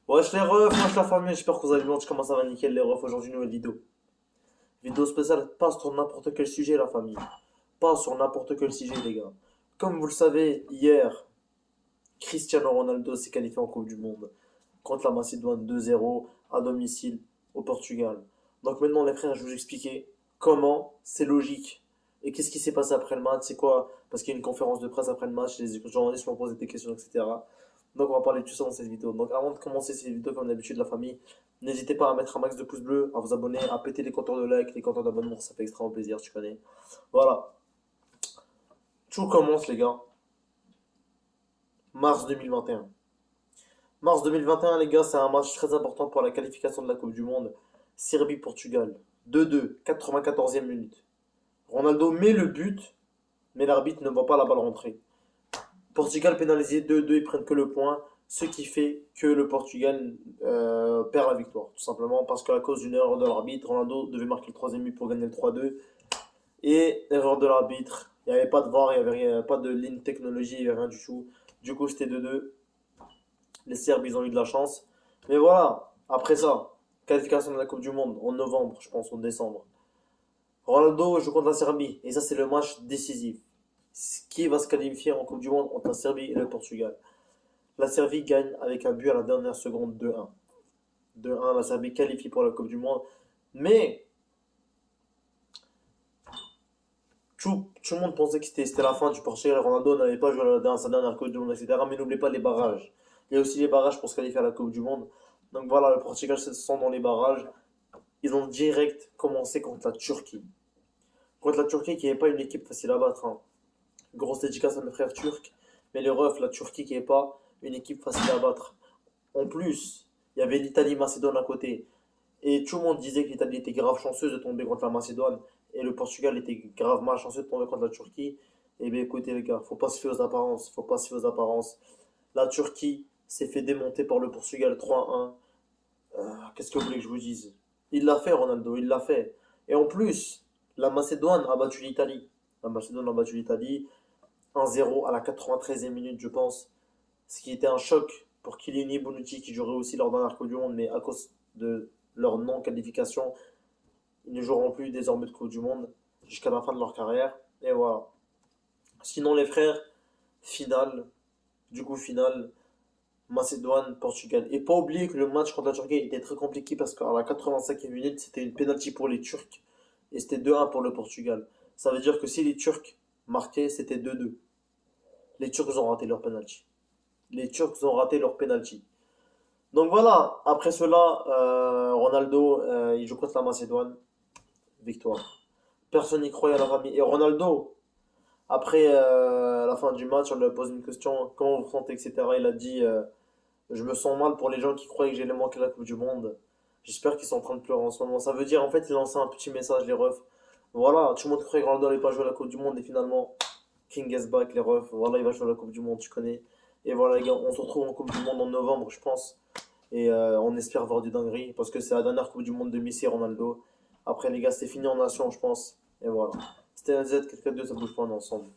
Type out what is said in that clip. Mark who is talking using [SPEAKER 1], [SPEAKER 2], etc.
[SPEAKER 1] Wesh les refs, wesh la famille, j'espère que vous allez bien, je commence à va nickel les refs, aujourd'hui nouvelle vidéo. Vidéo spéciale, pas sur n'importe quel sujet la famille. Pas sur n'importe quel sujet les gars. Comme vous le savez, hier, Cristiano Ronaldo s'est qualifié en Coupe du Monde contre la Macédoine 2-0 à domicile au Portugal. Donc maintenant les frères, je vais vous expliquer comment c'est logique. Et qu'est-ce qui s'est passé après le match, c'est quoi? Parce qu'il y a une conférence de presse après le match, les journalistes m'ont posé des questions, etc. Donc on va parler de tout ça dans cette vidéo. Donc avant de commencer cette vidéo, comme d'habitude, la famille, n'hésitez pas à mettre un max de pouces bleus, à vous abonner, à péter les compteurs de like, les compteurs d'abonnement, ça fait extrêmement plaisir, tu connais. Voilà. Tout commence les gars, mars 2021. Mars 2021 les gars, c'est un match très important pour la qualification de la Coupe du Monde. Serbie-Portugal, 2-2, 94e minute. Ronaldo met le but, mais l'arbitre ne voit pas la balle rentrer. Portugal pénalisé 2-2, ils prennent que le point, ce qui fait que le Portugal perd la victoire. Tout simplement parce qu'à cause d'une erreur de l'arbitre, Ronaldo devait marquer le troisième but pour gagner le 3-2. Et erreur de l'arbitre, il n'y avait pas de VAR, il n'y avait pas de ligne technologie, il n'y avait rien du tout. Du coup, c'était 2-2. Les Serbes, ils ont eu de la chance. Mais voilà, après ça, qualification de la Coupe du Monde en novembre, je pense, en décembre. Ronaldo joue contre la Serbie, et ça, c'est le match décisif. Qui va se qualifier en Coupe du Monde entre la Serbie et le Portugal? La Serbie gagne avec un but à la dernière seconde 2-1. 2-1, la Serbie qualifie pour la Coupe du Monde. Mais tout le monde pensait que c'était la fin du Portugal. Ronaldo n'avait pas joué dans sa dernière Coupe du Monde, etc. Mais n'oubliez pas les barrages. Il y a aussi les barrages pour se qualifier à la Coupe du Monde. Donc voilà, le Portugal se sent dans les barrages. Ils ont direct commencé contre la Turquie. Contre la Turquie qui n'est pas une équipe facile à battre, hein. Grosse dédicace à mes frères turcs. Mais les refs, la Turquie qui n'est pas une équipe facile à battre. En plus, il y avait l'Italie-Macédoine à côté. Et tout le monde disait que l'Italie était grave chanceuse de tomber contre la Macédoine. Et le Portugal était grave malchanceux de tomber contre la Turquie. Eh bien écoutez les gars, faut pas se fier aux apparences. Faut pas se fier aux apparences. La Turquie s'est fait démonter par le Portugal 3-1. Qu'est-ce que vous voulez que je vous dise? Il l'a fait Ronaldo, il l'a fait. Et en plus, la Macédoine a battu l'Italie. La Macédoine a battu l'Italie 1-0 à la 93e minute, je pense. Ce qui était un choc pour Kylian et Bonucci qui joueraient aussi leur dernière Coupe du Monde, mais à cause de leur non-qualification, ils ne joueront plus désormais de Coupe du Monde jusqu'à la fin de leur carrière. Et voilà. Sinon, les frères, finale, finale, Macédoine, Portugal. Et pas oublier que le match contre la Turquie était très compliqué parce qu'à la 85e minute, c'était une pénalty pour les Turcs et c'était 2-1 pour le Portugal. Ça veut dire que si les Turcs marquaient, c'était 2-2. Les Turcs ont raté leur penalty. Les Turcs ont raté leur penalty. Donc voilà, après cela, Ronaldo, il joue contre la Macédoine. Victoire. Personne n'y croyait à la famille. Et Ronaldo, après la fin du match, on lui a posé une question, comment vous vous sentez, etc. Il a dit, je me sens mal pour les gens qui croyaient que j'allais manquer la Coupe du Monde. J'espère qu'ils sont en train de pleurer en ce moment. Ça veut dire, en fait, il lançait un petit message, les refs. Voilà, tout le monde croyait que Ronaldo n'allait pas jouer à la Coupe du Monde et finalement, King is back, les refs. Voilà, il va jouer à la Coupe du Monde, tu connais. Et voilà, les gars, on se retrouve en Coupe du Monde en novembre, je pense. Et on espère voir du dinguerie parce que c'est la dernière Coupe du Monde de Messi et Ronaldo. Après, les gars, c'est fini en nation, je pense. Et voilà. C'était un Z, quelqu'un de ça bouge pas, on est ensemble.